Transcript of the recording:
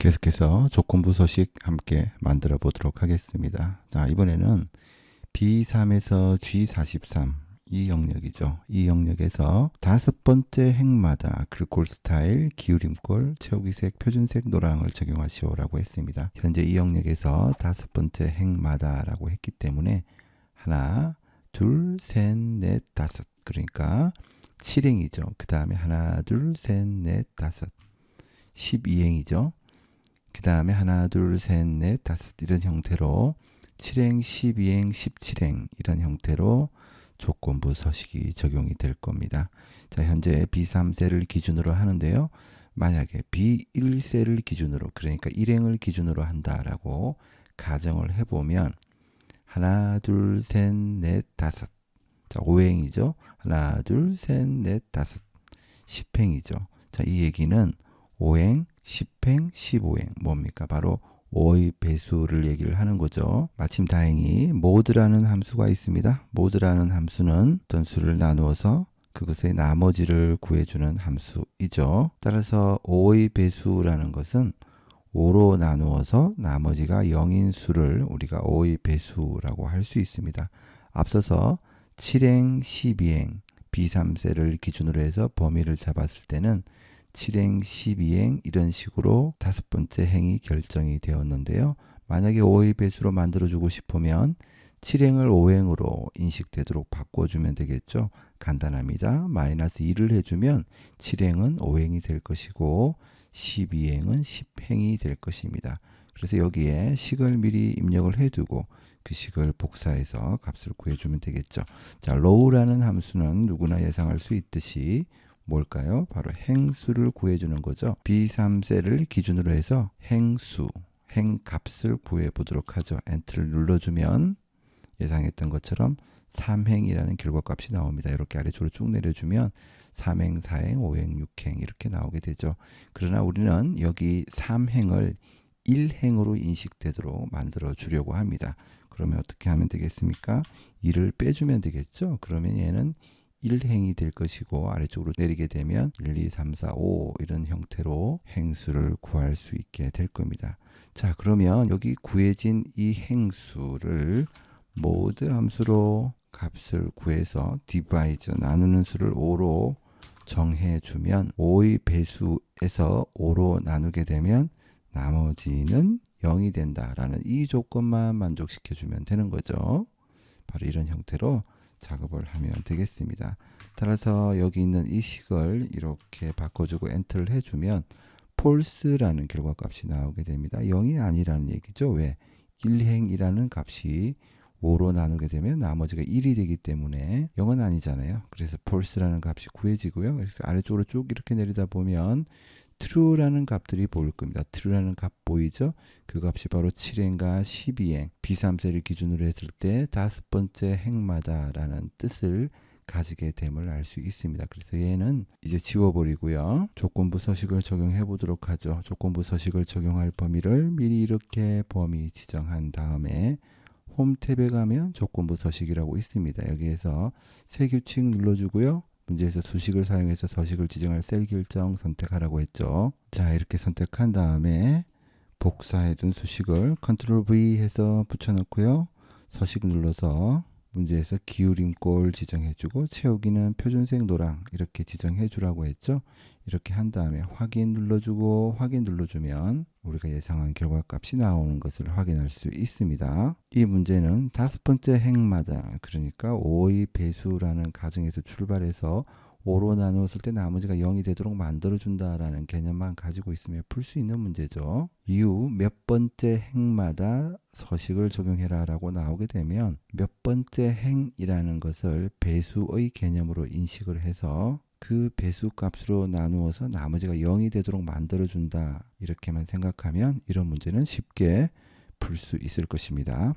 계속해서 조건부 서식 함께 만들어 보도록 하겠습니다. 자, 이번에는 B3에서 G43 이 영역이죠. 이 영역에서 다섯 번째 행마다 글꼴 스타일, 기울임꼴, 채우기색, 표준색, 노랑을 적용하시오라고 했습니다. 현재 이 영역에서 다섯 번째 행마다 라고 했기 때문에 하나, 둘, 셋, 넷, 다섯, 그러니까 7행이죠. 그 다음에 하나, 둘, 셋, 넷, 다섯, 12행이죠. 그 다음에 하나, 둘, 셋, 넷, 다섯, 이런 형태로 7행, 12행, 17행 이런 형태로 조건부 서식이 적용이 될 겁니다. 자, 현재 B3셀을 기준으로 하는데요. 만약에 B1셀을 기준으로, 그러니까 1행을 기준으로 한다라고 가정을 해보면 하나, 둘, 셋, 넷, 다섯. 자, 5행이죠. 하나, 둘, 셋, 넷, 다섯. 10행이죠. 자, 이 얘기는 5행, 10행, 15행 뭡니까? 바로 5의 배수를 얘기를 하는 거죠. 마침 다행히 모드라는 함수가 있습니다. 모드라는 함수는 어떤 수를 나누어서 그것의 나머지를 구해주는 함수이죠. 따라서 5의 배수라는 것은 5로 나누어서 나머지가 0인 수를 우리가 5의 배수라고 할 수 있습니다. 앞서서 7행, 12행, B3셀을 기준으로 해서 범위를 잡았을 때는 7행, 12행 이런 식으로 다섯 번째 행이 결정이 되었는데요. 만약에 5의 배수로 만들어주고 싶으면 7행을 5행으로 인식되도록 바꿔주면 되겠죠. 간단합니다. 마이너스 2를 해주면 7행은 5행이 될 것이고 12행은 10행이 될 것입니다. 그래서 여기에 식을 미리 입력을 해두고 그 식을 복사해서 값을 구해주면 되겠죠. 자, low라는 함수는 누구나 예상할 수 있듯이 뭘까요? 바로 행수를 구해주는 거죠. B3셀을 기준으로 해서 행수, 행값을 구해보도록 하죠. 엔터를 눌러주면 예상했던 것처럼 3행이라는 결과값이 나옵니다. 이렇게 아래쪽으로 쭉 내려주면 3행, 4행, 5행, 6행 이렇게 나오게 되죠. 그러나 우리는 여기 3행을 1행으로 인식되도록 만들어 주려고 합니다. 그러면 어떻게 하면 되겠습니까? 2를 빼주면 되겠죠. 그러면 얘는 1행이 될 것이고 아래쪽으로 내리게 되면 1, 2, 3, 4, 5 이런 형태로 행수를 구할 수 있게 될 겁니다. 자, 그러면 여기 구해진 이 행수를 모드 함수로 값을 구해서 디바이저 나누는 수를 5로 정해주면 5의 배수에서 5로 나누게 되면 나머지는 0이 된다라는 이 조건만 만족시켜주면 되는 거죠. 바로 이런 형태로 작업을 하면 되겠습니다. 따라서 여기 있는 이 식을 이렇게 바꿔주고 엔터를 해주면 false라는 결과값이 나오게 됩니다. 0이 아니라는 얘기죠. 왜? 1행이라는 값이 5로 나누게 되면 나머지가 1이 되기 때문에 0은 아니잖아요. 그래서 false라는 값이 구해지고요. 그래서 아래쪽으로 쭉 이렇게 내리다 보면 true라는 값들이 보일 겁니다. true라는 값 보이죠? 그 값이 바로 7행과 12행, B3셀을 기준으로 했을 때 다섯 번째 행마다 라는 뜻을 가지게 됨을 알 수 있습니다. 그래서 얘는 이제 지워버리고요. 조건부 서식을 적용해 보도록 하죠. 조건부 서식을 적용할 범위를 미리 이렇게 범위 지정한 다음에 홈 탭에 가면 조건부 서식이라고 있습니다. 여기에서 새 규칙 눌러주고요. 문제에서 수식을 사용해서 서식을 지정할 셀 결정 선택하라고 했죠. 자, 이렇게 선택한 다음에 복사해둔 수식을 컨트롤 V 해서 붙여넣고요. 서식 눌러서 문제에서 기울임꼴 지정해주고 채우기는 표준색 노랑 이렇게 지정해주라고 했죠. 이렇게 한 다음에 확인 눌러주고 확인 눌러주면 우리가 예상한 결과값이 나오는 것을 확인할 수 있습니다. 이 문제는 다섯 번째 행마다, 그러니까 5의 배수라는 가정에서 출발해서 5로 나누었을 때 나머지가 0이 되도록 만들어준다라는 개념만 가지고 있으면 풀 수 있는 문제죠. 이후 몇 번째 행마다 서식을 적용해라 라고 나오게 되면 몇 번째 행이라는 것을 배수의 개념으로 인식을 해서 그 배수 값으로 나누어서 나머지가 0이 되도록 만들어준다 이렇게만 생각하면 이런 문제는 쉽게 풀 수 있을 것입니다.